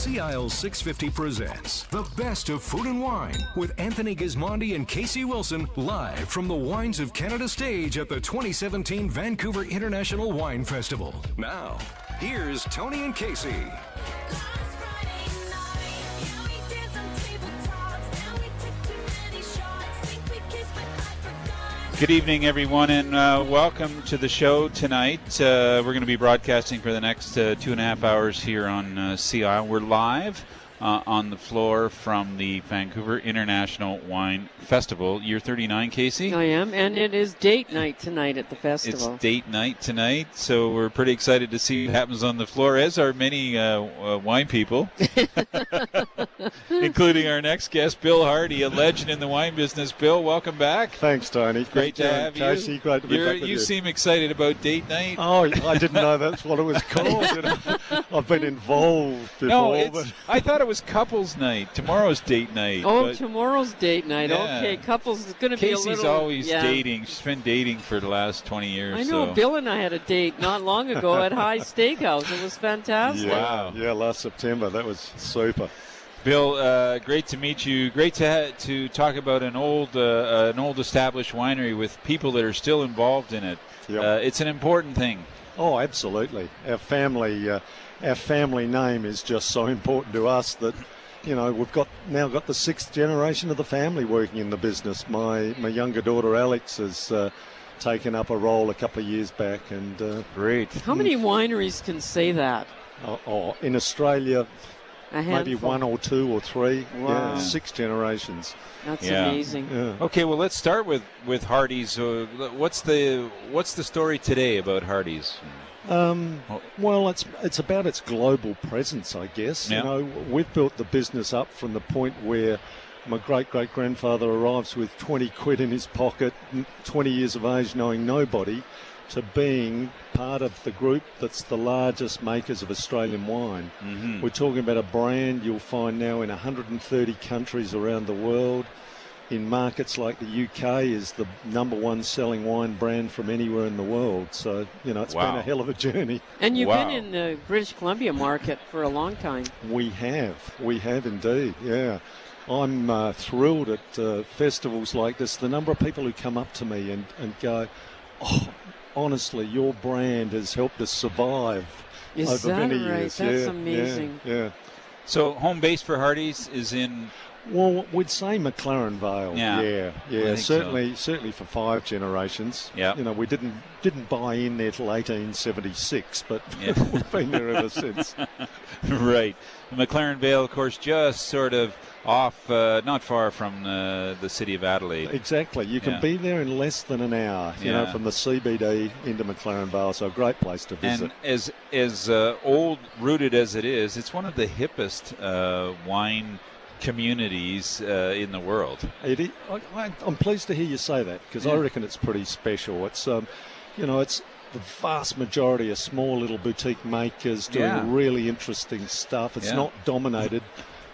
CISL 650 presents the best of food and wine with Anthony Gismondi and Kasey Wilson live from the Wines of Canada stage at the 2017 Vancouver International Wine Festival. Now, here's Tony and Kasey. Good evening, everyone, and welcome to the show tonight. We're going to be broadcasting for the next 2.5 hours here on CISL. We're live on the floor from the Vancouver International Wine Festival. Year 39, Kasey? I am, and it is date night tonight at the festival. It's date night tonight, so we're pretty excited to see what happens on the floor, as are many wine people, including our next guest, Bill Hardy, a legend in the wine business. Bill, welcome back. Thanks, Tony. Great to have you. Kasey, great to be back with you. You seem excited about date night. Oh, I didn't know that's what it was called. You know? I've been involved before. No, I thought it was couples night. Tomorrow's date night. Oh, tomorrow's date night. Yeah. Okay, couples is going to be a little... Kasey's always dating. She's been dating for the last 20 years. I know. So. Bill and I had a date not long ago at High Steakhouse. It was fantastic. Yeah, wow. Yeah, last September. That was super. Bill, great to meet you. Great to talk about an old established winery with people that are still involved in it. Yep. It's an important thing. Oh, absolutely. Our family name is just so important to us that, you know, we've now got the sixth generation of the family working in the business. My younger daughter Alex has taken up a role a couple of years back, and great. How many wineries can say that? In Australia, maybe one or two or three. Wow. Yeah, 6 generations. That's amazing. Yeah. Okay, well, let's start with Hardy's. What's the story today about Hardy's? Well, it's about its global presence, I guess. Yeah. You know, we've built the business up from the point where my great-great-grandfather arrives with 20 quid in his pocket, 20 years of age, knowing nobody, to being part of the group that's the largest makers of Australian wine. Mm-hmm. We're talking about a brand you'll find now in 130 countries around the world. In markets like the UK is the number one selling wine brand from anywhere in the world. So, you know, it's been a hell of a journey. And you've been in the British Columbia market for a long time. We have indeed, yeah. I'm thrilled at festivals like this. The number of people who come up to me and go, oh, honestly, your brand has helped us survive over many years. That's amazing. Yeah. So home base for Hardy's is in... Well, we'd say McLaren Vale. Yeah. Certainly for 5 generations. Yeah. You know, we didn't buy in there till 1876, but we've been there ever since. Right. McLaren Vale, of course, just sort of off, not far from the city of Adelaide. Exactly. You can be there in less than an hour, you know, from the CBD into McLaren Vale, so a great place to visit. And as old-rooted as it is, it's one of the hippest wine communities in the world. I'm pleased to hear you say that, because I reckon it's pretty special. It's it's the vast majority of small little boutique makers doing really interesting stuff. It's not dominated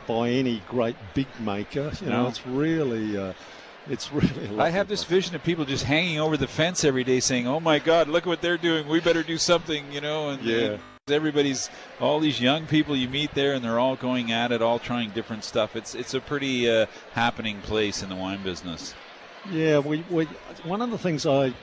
by any great big maker. You know, it's really I have this vision of people just hanging over the fence every day saying, oh my God, look what they're doing, we better do something, you know. And all these young people you meet there, and they're all going at it, all trying different stuff. It's a pretty happening place in the wine business. Yeah, we one of the things I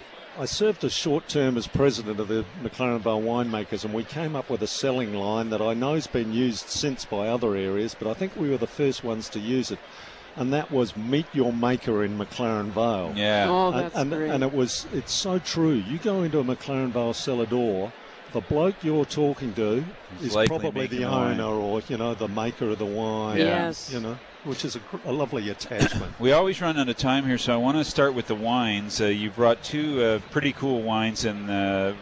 served a short term as president of the McLaren Vale winemakers, and we came up with a selling line that I know has been used since by other areas, but I think we were the first ones to use it. And that was meet your maker in McLaren Vale. Yeah. Oh, that's great. And it's so true. You go into a McLaren Vale cellar door, the bloke you're talking to is probably the owner or, you know, the maker of the wine. Yes. You know, which is a lovely attachment. We always run out of time here, so I want to start with the wines. You brought 2 pretty cool wines, and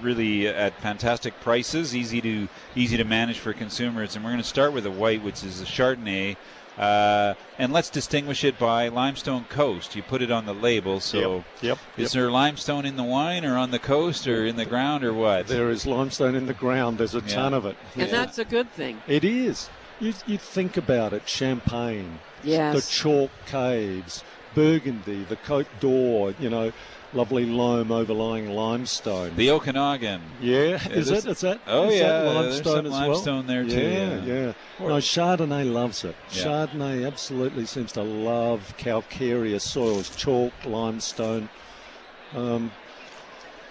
really at fantastic prices, easy to manage for consumers. And we're going to start with a white, which is a Chardonnay. And let's distinguish it by Limestone Coast. You put it on the label, so is there limestone in the wine or on the coast or in the ground or what? There is limestone in the ground. There's a ton of it. And that's a good thing. It is. You think about it, Champagne, the chalk caves, Burgundy, the Côte d'Or, lovely loam overlying limestone. The Okanagan. Yeah, is that? Oh, is yeah. That limestone there's as some limestone there, too. Yeah. No, Chardonnay loves it. Yeah. Chardonnay absolutely seems to love calcareous soils, chalk, limestone.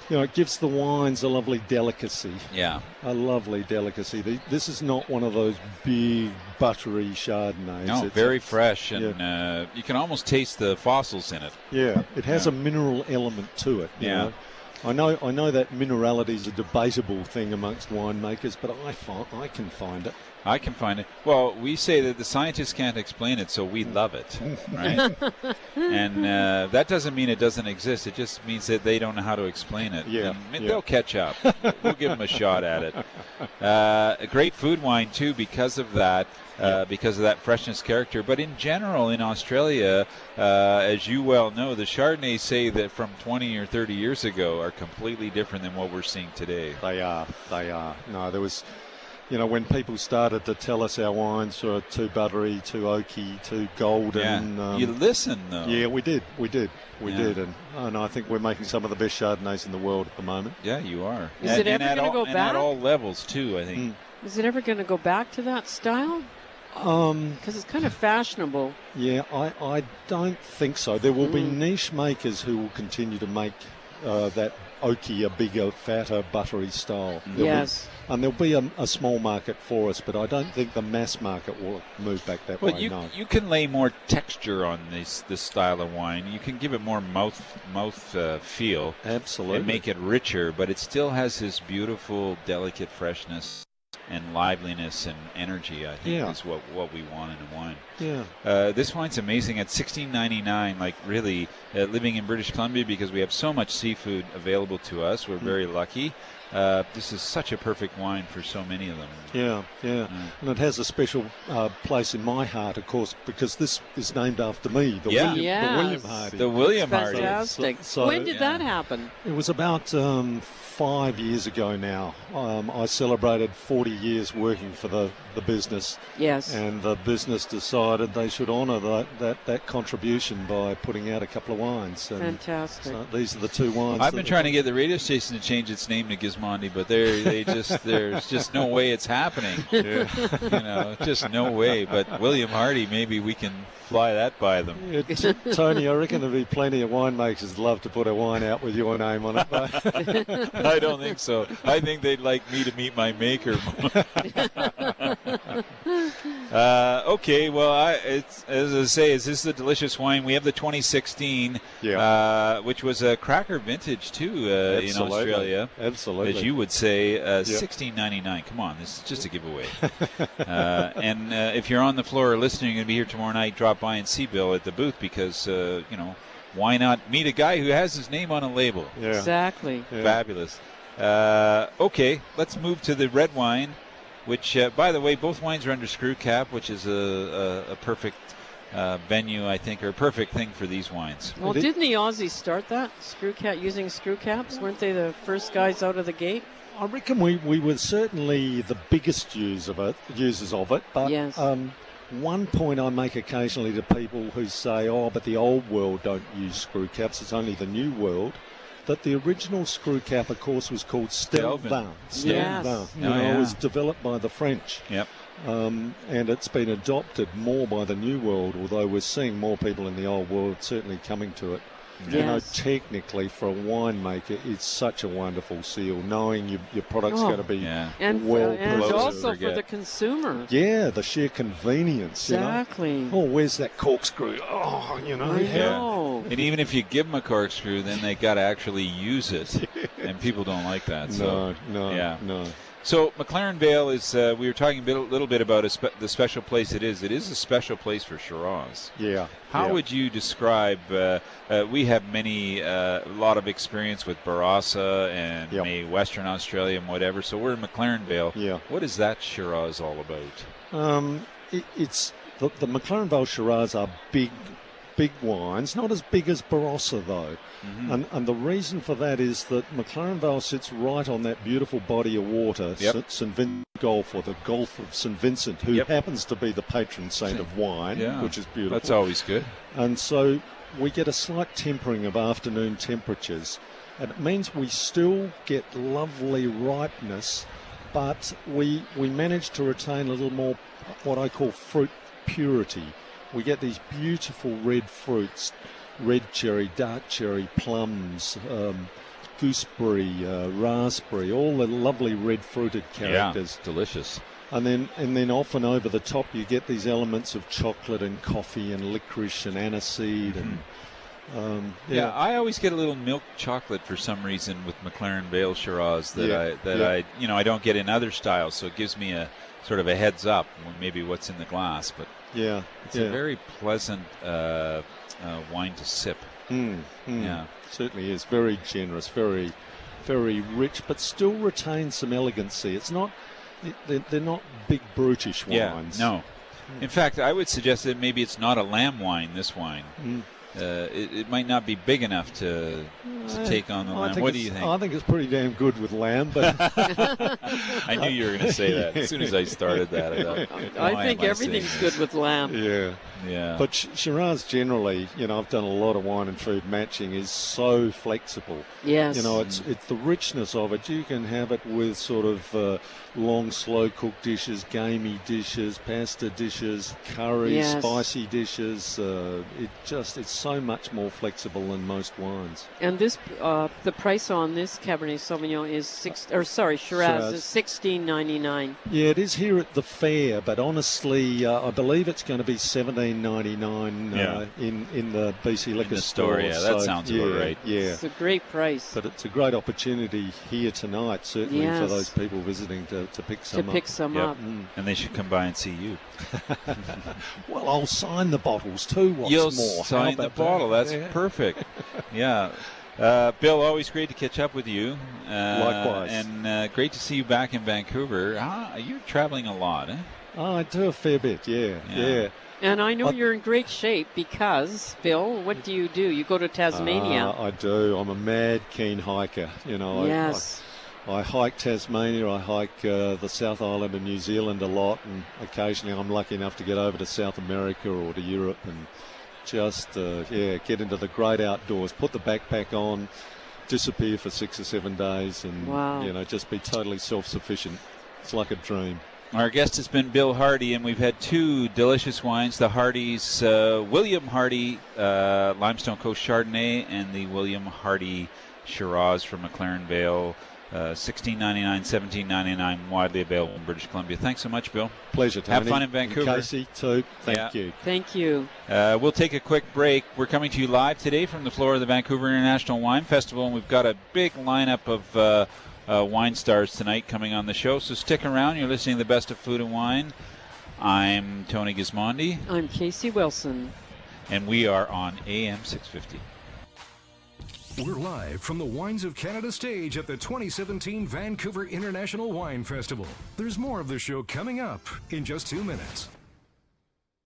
It gives the wines a lovely delicacy. Yeah. A lovely delicacy. This is not one of those big, buttery Chardonnays. No, very fresh, and you can almost taste the fossils in it. Yeah, it has a mineral element to it. You know? I know that minerality is a debatable thing amongst winemakers, but I can find it. I can find it. Well, we say that the scientists can't explain it, so we love it, right? And that doesn't mean it doesn't exist. It just means that they don't know how to explain it. Yeah, and they'll catch up. We'll give them a shot at it. A great food wine, too, because of that. Because of that freshness character. But in general, in Australia, as you well know, the Chardonnays say that from 20 or 30 years ago are completely different than what we're seeing today. They are. No, there was, when people started to tell us our wines were too buttery, too oaky, too golden. Yeah. You listen, though. Yeah, we did. We did. And I think we're making some of the best Chardonnays in the world at the moment. Yeah, you are. Is it ever going to go back? And at all levels, too, I think. Is it ever going to go back to that style? Because it's kind of fashionable. Yeah, I don't think so. There will be niche makers who will continue to make that oaky, a bigger, fatter, buttery style. And there'll be a small market for us, but I don't think the mass market will move back that way. You can lay more texture on this style of wine. You can give it more mouth feel. Absolutely. And make it richer, but it still has this beautiful, delicate freshness and liveliness and energy, I think, is what we want in a wine. Yeah. This wine's amazing at $16.99. Like, really, living in British Columbia, because we have so much seafood available to us, we're very lucky. This is such a perfect wine for so many of them. Yeah. And it has a special place in my heart, of course, because this is named after me, the William Hardy. The William Hardy. Fantastic. So when did that happen? It was about 5 years ago now. I celebrated 40 years working for the business. Yes. And the business decided they should honour that contribution by putting out a couple of wines. And fantastic. So these are the two wines. I've been trying to get the radio station to change its name to Gismondi, but there's just no way it's happening. Just no way. But William Hardy, maybe we can fly that by them. Yeah, Tony, I reckon there'd be plenty of winemakers who'd love to put a wine out with your name on it. But I don't think so. I think they'd like me to meet my maker. Okay, well, as I say, is this a delicious wine? We have the 2016, which was a cracker vintage too in Australia. Absolutely, as you would say, $16.99. Come on, this is just a giveaway. And if you're on the floor or listening, you're going to be here tomorrow night. Drop by and see Bill at the booth because why not meet a guy who has his name on a label? Yeah. Exactly. Yeah. Fabulous. Okay, let's move to the red wine, which, by the way, both wines are under screw cap, which is a perfect venue, I think, or a perfect thing for these wines. Well, didn't the Aussies start that using screw caps? Weren't they the first guys out of the gate? I reckon we were certainly the biggest users of it. But yes. One point I make occasionally to people who say, but the old world don't use screw caps, it's only the new world, that the original screw cap, of course, was called Stelle Vin. Yes. It was developed by the French. Yep. And it's been adopted more by the new world, although we're seeing more people in the old world certainly coming to it. Yes. Technically, for a winemaker, it's such a wonderful seal, knowing your product's going to be and also for the consumer. Yeah, the sheer convenience. Exactly. Where's that corkscrew? I know. And even if you give them a corkscrew, then they got to actually use it, and people don't like that. So, no. So McLaren Vale is, we were talking a little bit about the special place it is. It is a special place for Shiraz. Yeah. How would you describe, we have a lot of experience with Barossa and maybe Western Australia and whatever, so we're in McLaren Vale. Yeah. What is that Shiraz all about? It's the McLaren Vale Shiraz are big, big wines, not as big as Barossa though. And the reason for that is that McLaren Vale sits right on that beautiful body of water, St Vincent Gulf, or the Gulf of St Vincent, who happens to be the patron saint of wine, which is beautiful. That's always good. And so we get a slight tempering of afternoon temperatures, and it means we still get lovely ripeness, but we manage to retain a little more what I call fruit purity. We get these beautiful red fruits, red cherry, dark cherry, plums, gooseberry, raspberry, all the lovely red fruited characters. Yeah, delicious. And then often over the top you get these elements of chocolate and coffee and licorice and aniseed and I always get a little milk chocolate for some reason with McLaren Vale Shiraz that I don't get in other styles, so it gives me a sort of a heads up maybe what's in the glass, but it's a very pleasant wine to sip. Yeah, certainly is. Very generous, very, very rich, but still retains some elegancy. It's not, they're not big brutish wines. No. In fact, I would suggest that maybe it's not a lamb wine, this wine. It might not be big enough to take on the lamb. What do you think? I think it's pretty damn good with lamb, but I knew you were going to say that. As soon as I started that, I thought, I think everything's good with lamb. Yeah. But Shiraz generally, I've done a lot of wine and food matching, is so flexible. Yes. It's the richness of it. You can have it with sort of long, slow-cooked dishes, gamey dishes, pasta dishes, curries, spicy dishes. It's so much more flexible than most wines. And this, the price on this Cabernet Sauvignon is Shiraz is $16.99. Yeah, it is here at the fair, but honestly, I believe it's going to be $17.99 in the BC liquor store. Yeah, that sounds about right. Yeah, it's a great price. But it's a great opportunity here tonight, certainly for those people visiting to pick some up. And they should come by and see you. Well, I'll sign the bottles too. You'll sign the bottle. That's perfect. Yeah. Bill, always great to catch up with you. Likewise. And great to see you back in Vancouver. You're traveling a lot, eh? Oh, I do a fair bit, yeah. And I know you're in great shape because, Bill, what do? You go to Tasmania. I do. I'm a mad keen hiker. Yes. I hike Tasmania, I hike the South Island of New Zealand a lot, and occasionally I'm lucky enough to get over to South America or to Europe and just, get into the great outdoors, put the backpack on, disappear for 6 or 7 days and, just be totally self-sufficient. It's like a dream. Our guest has been Bill Hardy, and we've had two delicious wines, the Hardy's William Hardy Limestone Coast Chardonnay and the William Hardy Shiraz from McLaren Vale. $16.99, $17.99, widely available in British Columbia. Thanks so much, Bill. Pleasure, Tony. Have fun in Vancouver. And Kasey, too. Thank you. Thank you. We'll take a quick break. We're coming to you live today from the floor of the Vancouver International Wine Festival, and we've got a big lineup of wine stars tonight coming on the show, so stick around. You're listening to the Best of Food and Wine. I'm Tony Gismondi. I'm Kasey Wilson. And we are on AM 650. We're live from the Wines of Canada stage at the 2017 Vancouver International Wine Festival. There's more of the show coming up in just 2 minutes.